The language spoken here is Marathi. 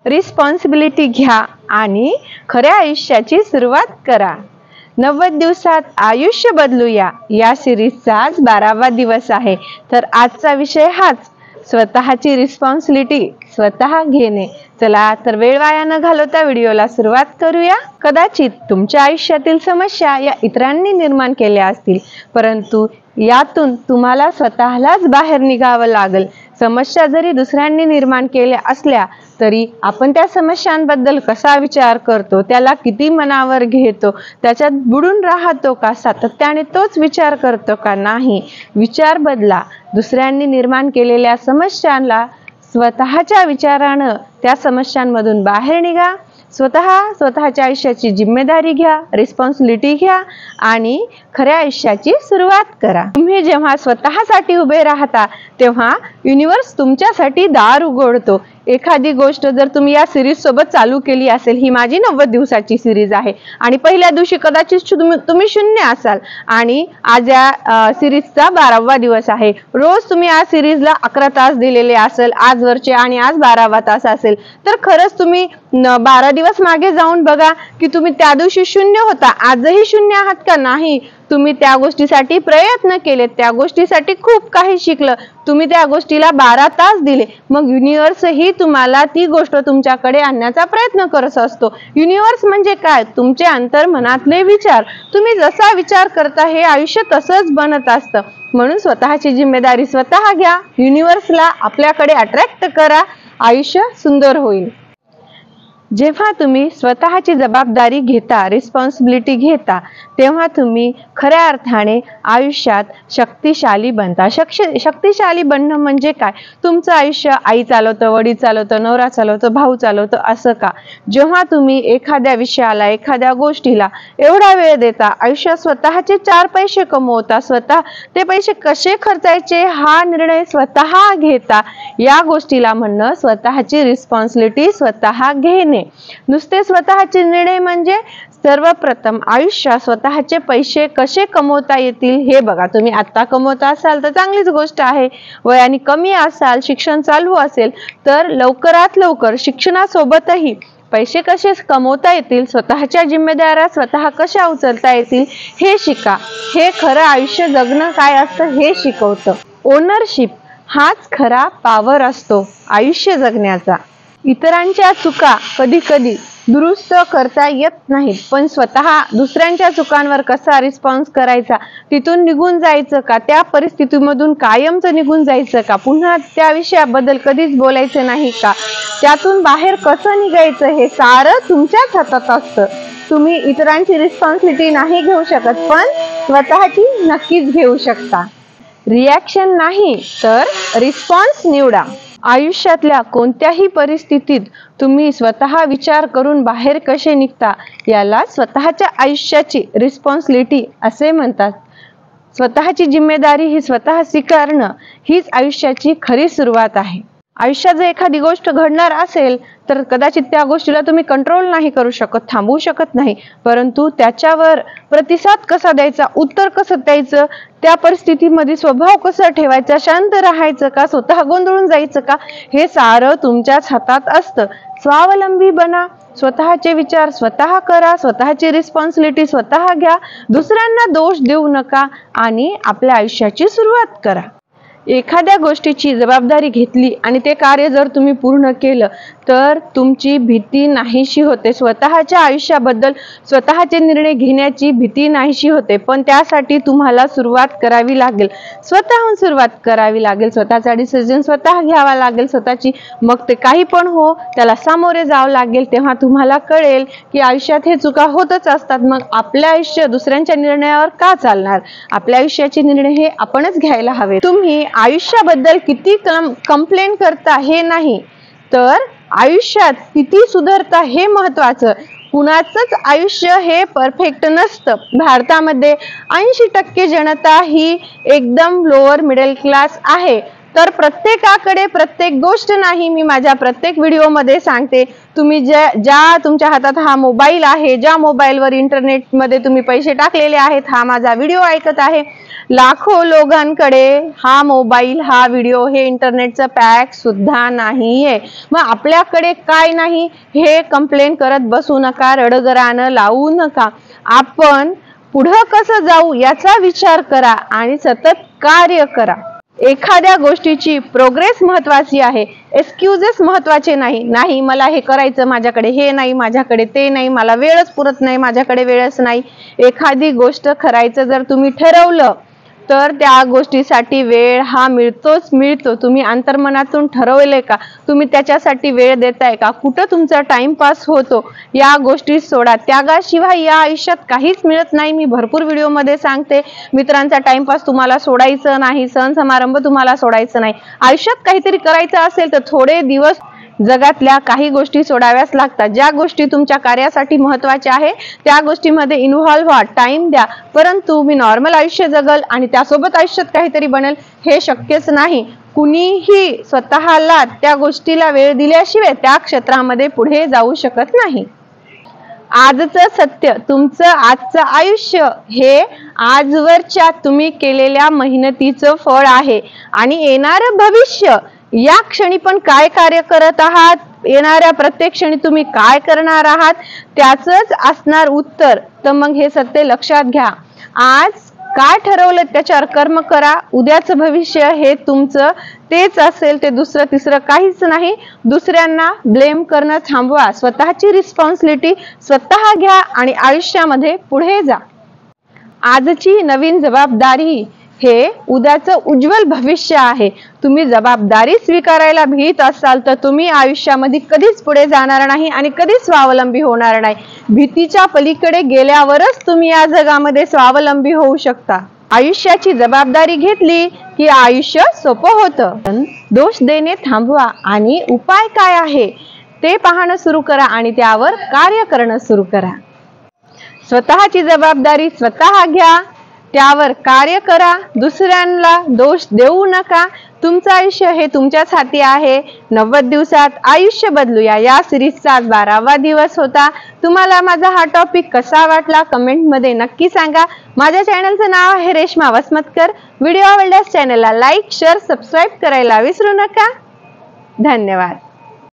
रिस्पॉन्सिबिलिटी घ्या आणि खऱ्या आयुष्याची सुरुवात करा. 90 दिवसात आयुष्य बदलूया या सिरीजचा आज 12वा दिवस आहे. तर आजचा विषय हाच, स्वतःची रिस्पॉन्सिबिलिटी स्वतः घेणे. चला तर वेळ वाया न घालवता व्हिडिओला सुरुवात करूया. कदाचित तुमच्या आयुष्यातील समस्या या इतरांनी निर्माण केल्या असतील, परंतु यातून तुम्हाला स्वतःलाच बाहेर निघावं लागेल. समस्या जरी दुसऱ्यांनी निर्माण केल्या असल्या तरी आपण त्या समस्यांबद्दल कसा विचार करतो, त्याला किती मनावर घेतो, त्याच्यात बुडून राहतो का, सातत्याने तोच विचार करतो का? नाही. विचार बदला. दुसऱ्यांनी निर्माण केलेल्या समस्यांना स्वतःच्या विचारानं त्या समस्यांमधून बाहेर निघा. स्वतःच्या आयुष्याची जिम्मेदारी घ्या, रिस्पॉन्सिबिलिटी घ्या आणि खऱ्या आयुष्याची सुरुवात करा. तुम्ही जेव्हा स्वतःसाठी उभे राहता तेव्हा युनिवर्स तुमच्यासाठी दार उघडतो. एखादी गोष्ट जर तुम्ही या सिरीज सोबत चालू केली असेल, ही माझी 90 दिवसाची सिरीज आहे आणि पहिल्या दिवशी कदाचित तुम्ही शून्य असाल आणि आज या सिरीजचा 12वा दिवस आहे. रोज तुम्ही या सिरीजला 11 तास दिलेले असेल आजवरचे आणि आज 12वा तास असेल, तर खरंच तुम्ही 12 दिवस मागे जाऊन बघा की तुम्ही त्या दिवशी शून्य होता, आजही शून्य आहात का? नाही. तुम्ही त्या गोष्टीसाठी प्रयत्न केले, त्या गोष्टीसाठी खूप काही शिकलं, तुम्ही त्या गोष्टीला 12 तास दिले, मग युनिवर्स ही तुम्हाला ती गोष्ट तुमच्याकडे आणण्याचा प्रयत्न करत असतो. युनिवर्स म्हणजे काय? तुमचे अंतर्मनातले विचार. तुम्ही जसा विचार करता हे आयुष्य तसंच बनत असतं. म्हणून स्वतःची जिम्मेदारी स्वतः घ्या, युनिवर्सला आपल्याकडे अट्रॅक्ट करा, आयुष्य सुंदर होईल. जेव्हा तुम्ही स्वतःची जबाबदारी घेता, रिस्पॉन्सिबिलिटी घेता, तेव्हा तुम्ही खऱ्या अर्थाने आयुष्यात शक्तिशाली बनता. शक्तिशाली बनणं म्हणजे काय? तुमचं आयुष्य आई चालवतं, वडील चालवतं, नवरा चालवतं, भाऊ चालवतं, असं का? जेव्हा तुम्ही एखाद्या विषयाला, एखाद्या गोष्टीला एवढा वेळ देता, आयुष्यात स्वतःचे 4 पैसे कमवता, स्वतः ते पैसे कसे खर्चायचे हा निर्णय स्वतः घेता, या गोष्टीला म्हणणं स्वतःची रिस्पॉन्सिबिलिटी स्वतः घेणे. नुसते स्वतःचे निर्णय म्हणजे सर्वप्रथम आयुष्यात स्वतःचे पैसे कसे कमवता येतील हे बघा. तुम्ही आता कमवता असाल तर चांगलीच गोष्ट आहे. वयाने कमी असाल, शिक्षण चालू असेल तर लवकरात लवकर शिक्षणासोबतही पैसे कसे कमवता येतील, स्वतःच्या जिम्मेदाऱ्या स्वतः कशा उचलता येतील हे शिका. हे खरं आयुष्य जगणं काय असतं हे शिकवतं. ओनरशिप हाच खरा पॉवर असतो आयुष्य जगण्याचा. इतरांच्या चुका कधी कधी दुरुस्त करता येत नाहीत, पण स्वतः दुसऱ्यांच्या चुकांवर कसा रिस्पॉन्स करायचा, तिथून निघून जायचं का, त्या परिस्थितीमधून कायमचं निघून जायचं का, पुन्हा त्या विषयाबद्दल कधीच बोलायचं नाही का, त्यातून बाहेर कसं निघायचं, हे सारं तुमच्याच हातात असतं. तुम्ही इतरांची रिस्पॉन्सिबिलिटी नाही घेऊ शकत, पण स्वतःची नक्कीच घेऊ शकता. रिॲक्शन नाही तर रिस्पॉन्स निवडा. आयुष्यातल्या कोणत्याही परिस्थितीत तुम्ही स्वतः विचार करून बाहेर कसे निघता, याला स्वतःच्या आयुष्याची रिस्पॉन्सिबिलिटी असे म्हणतात. स्वतःची जिम्मेदारी ही स्वतः स्वीकारणं हीच आयुष्याची खरी सुरुवात आहे. आयुष्यात जर एखादी गोष्ट घडणार असेल तर कदाचित त्या गोष्टीला तुम्ही कंट्रोल नाही करू शकत, थांबवू शकत नाही, परंतु त्याच्यावर प्रतिसाद कसा द्यायचा, उत्तर कसं द्यायचं, त्या परिस्थितीमध्ये स्वभाव कसा ठेवायचा, शांत राहायचं का, स्वतः गोंधळून जायचं का, हे सारं तुमच्याच हातात असतं. स्वावलंबी बना, स्वतःचे विचार स्वतः करा, स्वतःची रिस्पॉन्सिबिलिटी स्वतः घ्या, दुसऱ्यांना दोष देऊ नका आणि आपल्या आयुष्याची सुरुवात करा. एखाद्या गोष्टीची जबाबदारी घेतली आणि ते कार्य जर तुम्ही पूर्ण केलं तर तुमची भीती नाहीशी होते. स्वतःच्या आयुष्याबद्दल स्वतःचे निर्णय घेण्याची भीती नाहीशी होते, पण त्यासाठी तुम्हाला सुरुवात करावी लागेल, स्वतःहून सुरुवात करावी लागेल. स्वतःचा डिसिजन स्वतः घ्यावा लागेल स्वतःची. मग ते काही पण हो, त्याला सामोरे जावं लागेल. तेव्हा तुम्हाला कळेल की आयुष्यात हे चुका होतच असतात. मग आपलं आयुष्य दुसऱ्यांच्या निर्णयावर का चालणार? आपल्या आयुष्याचे निर्णय हे आपणच घ्यायला हवे. तुम्ही आयुष्याबद्दल किती कंप्लेंट करता हे नाही, तर आयुष्यात किती सुधारता हे महत्वाचं. कुणाचंच आयुष्य हे परफेक्ट नसतं. भारतामध्ये 80% जनता ही एकदम लोअर मिडल क्लास आहे, तर प्रत्येकाकडे प्रत्येक गोष्ट नाही, मी माझ्या प्रत्येक व्हिडिओमध्ये सांगते. तुम्ही ज्या तुमच्या हातात हा मोबाईल आहे, ज्या मोबाईलवर इंटरनेटमध्ये तुम्ही पैसे टाकलेले आहेत, हा माझा व्हिडिओ ऐकत आहे, लाखो लोकांकडे हा मोबाईल, हा व्हिडिओ, हे इंटरनेटचं पॅक सुद्धा नाहीये. मग आपल्याकडे काय नाही हे कंप्लेन करत बसू नका, रडगरानं लावू नका. आपण पुढं कसं जाऊ याचा विचार करा आणि सतत कार्य करा. एखाद्या गोष्टीची प्रोग्रेस महत्वाची आहे, एक्सक्यूजेस महत्वाचे नाही. नाही मला हे करायचं, माझ्याकडे हे नाही, माझ्याकडे ते नाही, मला वेळच पुरत नाही, माझ्याकडे वेळच नाही. एखादी गोष्ट करायचं जर तुम्ही ठरवलं तर त्या गोष्टीसाठी वेळ हा मिळतोच मिळतो. तुम्ही अंतर्मनातून ठरवले का? तुम्ही त्याच्यासाठी वेळ देताय का? कुठं तुमचा टाइमपास होतो? या गोष्टी सोडा. त्यागाशिवाय या आयुष्यात काहीच मिळत नाही. मी भरपूर व्हिडिओमध्ये सांगते, मित्रांचा टाइमपास तुम्हाला सोडायचं नाही, सण समारंभ तुम्हाला सोडायचं नाही. आयुष्यात काहीतरी करायचं असेल तर थोडे दिवस जगातल्या काही गोष्टी सोडाव्याच लागतात. ज्या गोष्टी तुमच्या कार्यासाठी महत्वाच्या आहे त्या गोष्टीमध्ये इन्व्हॉल्व्ह व्हा, टाइम द्या. परंतु मी नॉर्मल आयुष्य जगल आणि त्यासोबत आयुष्यात काहीतरी बनेल हे शक्यच नाही. कुणीही स्वतःला त्या गोष्टीला वेळ दिल्याशिवाय त्या क्षेत्रामध्ये पुढे जाऊ शकत नाही. आजचं सत्य, तुमचं आजचं आयुष्य हे आजवरच्या तुम्ही केलेल्या मेहनतीचं फळ आहे. आणि येणारं भविष्य, या क्षणी पण काय कार्य करत आहात, येणाऱ्या प्रत्येक क्षणी तुम्ही काय करणार आहात त्याचंच असणार उत्तर. तर मग हे सत्य लक्षात घ्या. आज काय ठरवलं त्याच्यावर कर्म करा. उद्याचं भविष्य हे तुमचं तेच असेल, ते दुसरं तिसरं काहीच नाही. दुसऱ्यांना ब्लेम करणं थांबवा. स्वतःची रिस्पॉन्सिबिलिटी स्वतः घ्या आणि आयुष्यामध्ये पुढे जा. आजची नवीन जबाबदारी हे उद्याचं उज्ज्वल भविष्य आहे. तुम्ही जबाबदारी स्वीकारायला भीत असाल तर तुम्ही आयुष्यामध्ये कधीच पुढे जाणार नाही आणि कधीच स्वावलंबी होणार नाही. भीतीच्या पलीकडे गेल्यावरच तुम्ही या जगामध्ये स्वावलंबी होऊ शकता. आयुष्याची जबाबदारी घेतली की आयुष्य सोपं होतं. दोष देणे थांबवा आणि उपाय काय आहे ते पाहणं सुरू करा आणि त्यावर कार्य करणं सुरू करा. स्वतःची जबाबदारी स्वतः घ्या, त्यावर कार्य करा. दुसऱ्यांना दोष देऊ नका. तुमचं आयुष्य हे तुमच्याच हाती आहे. 90 दिवसात आयुष्य बदलूया या सिरीजचा 12वा दिवस होता. तुम्हाला माझा हा टॉपिक कसा वाटला कमेंटमध्ये नक्की सांगा. माझ्या चॅनलचं नाव आहे रेश्मा वसमतकर. व्हिडिओ आवडल्यास चॅनलला लाईक, शेअर, सबस्क्राईब करायला विसरू नका. धन्यवाद.